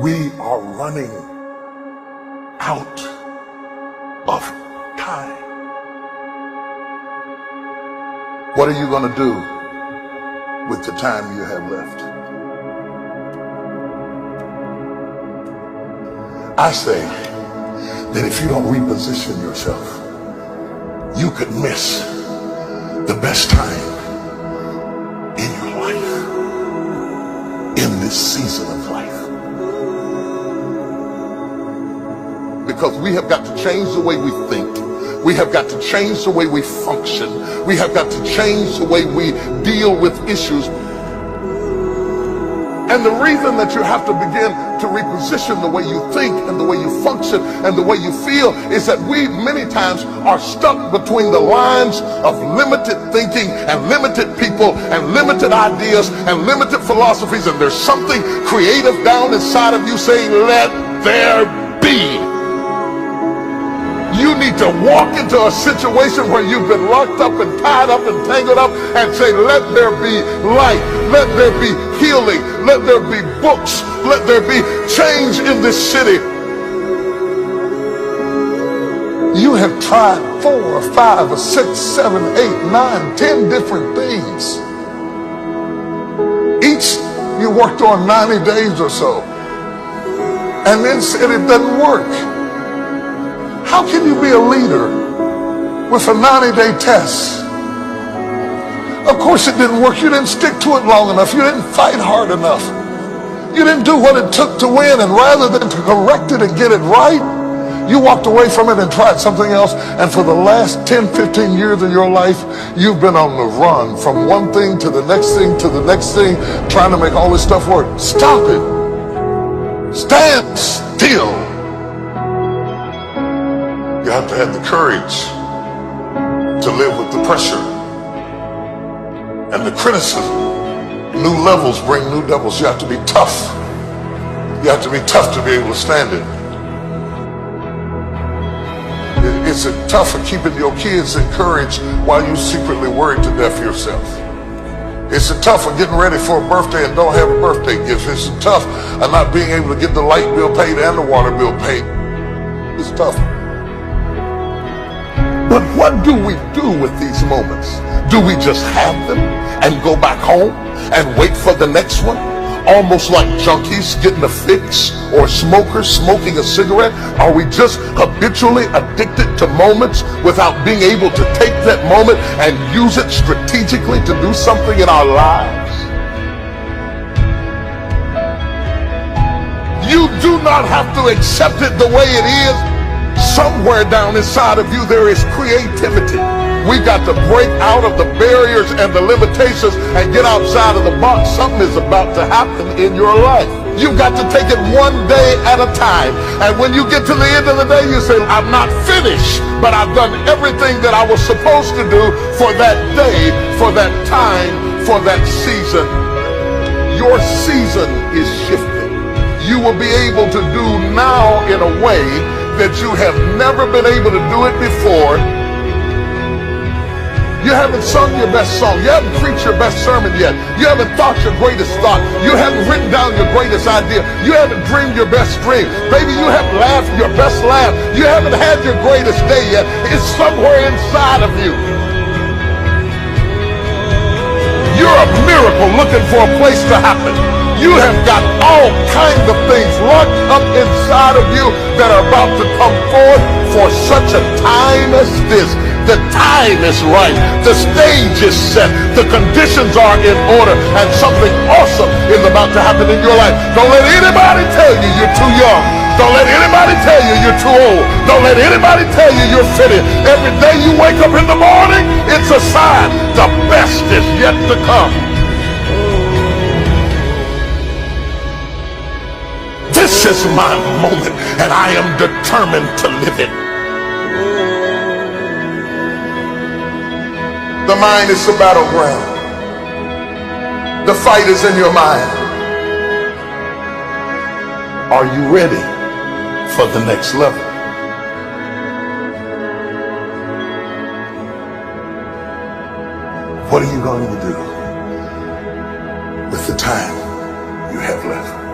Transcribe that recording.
We are running out of time. What are you going to do with the time you have left? I say that if you don't reposition yourself, you could miss the best time in your life, in this season of life. Because we have got to change the way we think. We have got to change the way we function. We have got to change the way we deal with issues. And the reason that you have to begin to reposition the way you think and the way you function and the way you feel is that we many times are stuck between the lines of limited thinking and limited people and limited ideas and limited philosophies, and there's something creative down inside of you saying, let there be. You need to walk into a situation where you've been locked up and tied up and tangled up and say, let there be light, let there be healing, let there be books, let there be change in this city. You have tried 4 or 5 or 6, 7, 8, 9, 10 different things. Each you worked on 90 days or so and then said it doesn't work. How can you be a leader with a 90-day test? Of course it didn't work. You didn't stick to it long enough. You didn't fight hard enough. You didn't do what it took to win, and rather than to correct it and get it right, you walked away from it and tried something else. And for the last 10, 15 years of your life, you've been on the run from one thing to the next thing to the next thing, trying to make all this stuff work. Stop it. Stand still. You have to have the courage to live with the pressure and the criticism. New levels bring new devils. You have to be tough. You have to be tough to be able to stand it. Is it tough for keeping your kids encouraged while you secretly worried to death yourself? Is it tough for getting ready for a birthday and don't have a birthday gift? Is it tough of not being able to get the light bill paid and the water bill paid? It's tough. But what do we do with these moments? Do we just have them and go back home and wait for the next one? Almost like junkies getting a fix or smokers smoking a cigarette? Are we just habitually addicted to moments without being able to take that moment and use it strategically to do something in our lives? You do not have to accept it the way it is. Somewhere down inside of you there is creativity. We've got to break out of the barriers and the limitations and get outside of the box. Something is about to happen in your life. You've got to take it one day at a time. And when you get to the end of the day, you say, I'm not finished, but I've done everything that I was supposed to do for that day, for that time, for that season. Your season is shifting. You will be able to do now in a way that you have never been able to do it before. You haven't sung your best song. You haven't preached your best sermon yet. You haven't thought your greatest thought. You haven't written down your greatest idea. You haven't dreamed your best dream. Baby, you haven't laughed your best laugh. You haven't had your greatest day yet. It's somewhere inside of you. You're a miracle looking for a place to happen. You have got all kinds of things locked up inside of you that are about to come forth for such a time as this. The time is right. The stage is set. The conditions are in order, and something awesome is about to happen in your life. Don't let anybody tell you you're too young. Don't let anybody tell you you're too old. Don't let anybody tell you you're fitted. Every day you wake up in the morning, it's a sign the best is yet to come. This is my moment, and I am determined to live it. The mind is the battleground. The fight is in your mind. Are you ready for the next level? What are you going to do with the time you have left?